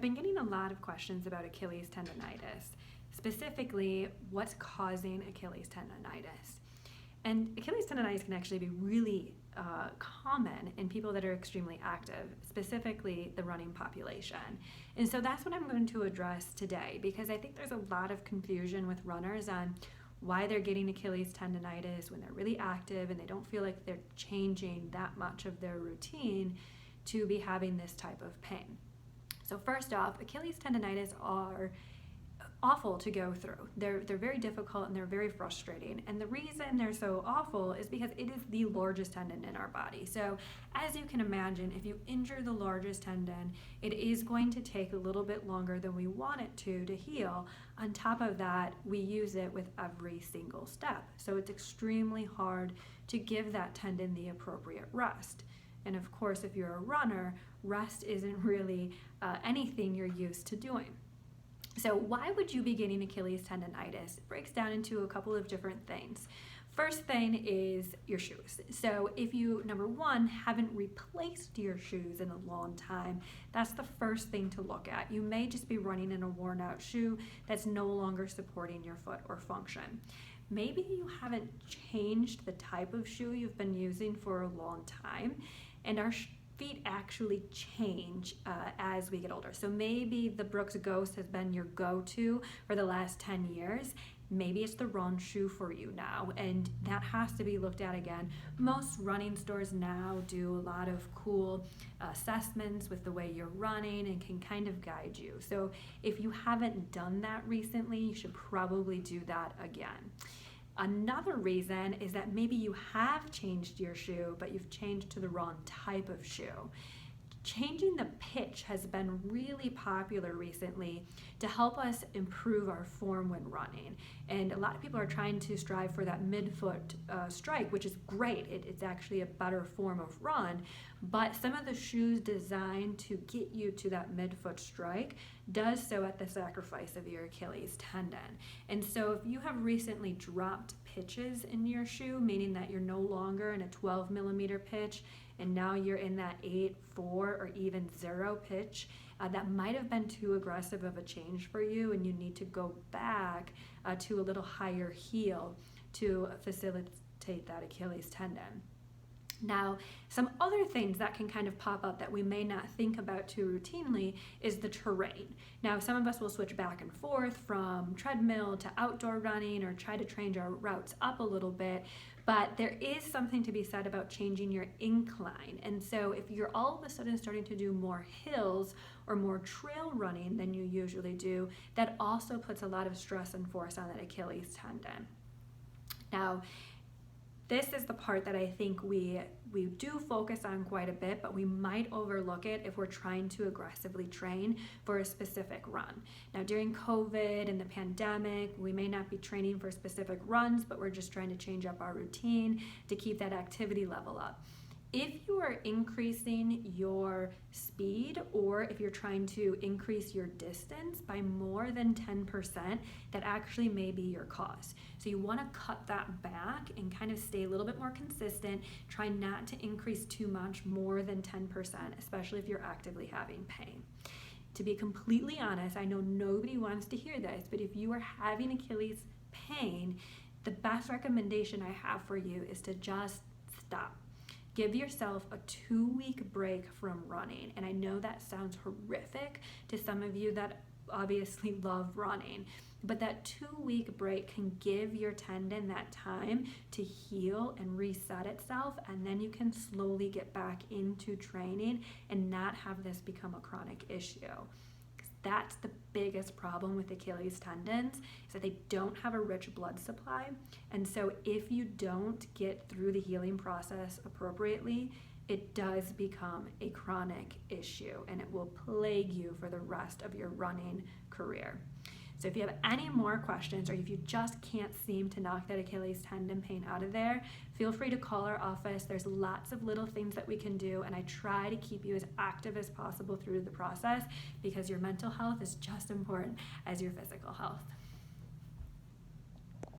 been getting a lot of questions about Achilles tendonitis, specifically what's causing Achilles tendonitis. And Achilles tendonitis can actually be really common in people that are extremely active, specifically the running population. And so that's what I'm going to address today, because I think there's a lot of confusion with runners on why they're getting Achilles tendonitis when they're really active and they don't feel like they're changing that much of their routine to be having this type of pain. So first off, Achilles tendonitis are awful to go through. They're very difficult and they're very frustrating. And the reason they're so awful is because it is the largest tendon in our body. So as you can imagine, if you injure the largest tendon, it is going to take a little bit longer than we want it to heal. On top of that, we use it with every single step. So it's extremely hard to give that tendon the appropriate rest. And of course, if you're a runner, rest isn't really anything you're used to doing. So why would you be getting Achilles tendonitis? It breaks down into a couple of different things. First thing is your shoes. So if you, number one, haven't replaced your shoes in a long time, that's the first thing to look at. You may just be running in a worn out shoe that's no longer supporting your foot or function. Maybe you haven't changed the type of shoe you've been using for a long time, and our feet actually change as we get older. So maybe the Brooks Ghost has been your go-to for the last 10 years. Maybe it's the wrong shoe for you now, and that has to be looked at again. Most running stores now do a lot of cool assessments with the way you're running and can kind of guide you. So if you haven't done that recently, you should probably do that again. Another reason is that maybe you have changed your shoe, but you've changed to the wrong type of shoe. Changing the pitch has been really popular recently to help us improve our form when running. And a lot of people are trying to strive for that midfoot strike, which is great. It's actually a better form of run. But some of the shoes designed to get you to that midfoot strike does so at the sacrifice of your Achilles tendon. And so if you have recently dropped pitches in your shoe, meaning that you're no longer in a 12 millimeter pitch, and now you're in that 8, 4, or even 0 pitch, that might have been too aggressive of a change for you, and you need to go back to a little higher heel to facilitate that Achilles tendon. Now, some other things that can kind of pop up that we may not think about too routinely is the terrain. Now, some of us will switch back and forth from treadmill to outdoor running or try to change our routes up a little bit, but there is something to be said about changing your incline. And so if you're all of a sudden starting to do more hills or more trail running than you usually do, that also puts a lot of stress and force on that Achilles tendon. Now, this is the part that I think we do focus on quite a bit, but we might overlook it if we're trying to aggressively train for a specific run. Now, during COVID and the pandemic, we may not be training for specific runs, but we're just trying to change up our routine to keep that activity level up. If you are increasing your speed, or if you're trying to increase your distance by more than 10%, that actually may be your cause. So you want to cut that back and kind of stay a little bit more consistent. Try not to increase too much, more than 10%, especially if you're actively having pain. To be completely honest, I know nobody wants to hear this, but if you are having Achilles pain, the best recommendation I have for you is to just stop. Give yourself a 2-week break from running. And I know that sounds horrific to some of you that obviously love running, but that 2-week break can give your tendon that time to heal and reset itself, and then you can slowly get back into training and not have this become a chronic issue. That's the biggest problem with Achilles tendons, is that they don't have a rich blood supply. And so if you don't get through the healing process appropriately, it does become a chronic issue, and it will plague you for the rest of your running career. So if you have any more questions, or if you just can't seem to knock that Achilles tendon pain out of there, feel free to call our office. There's lots of little things that we can do, and I try to keep you as active as possible through the process, because your mental health is just important as your physical health.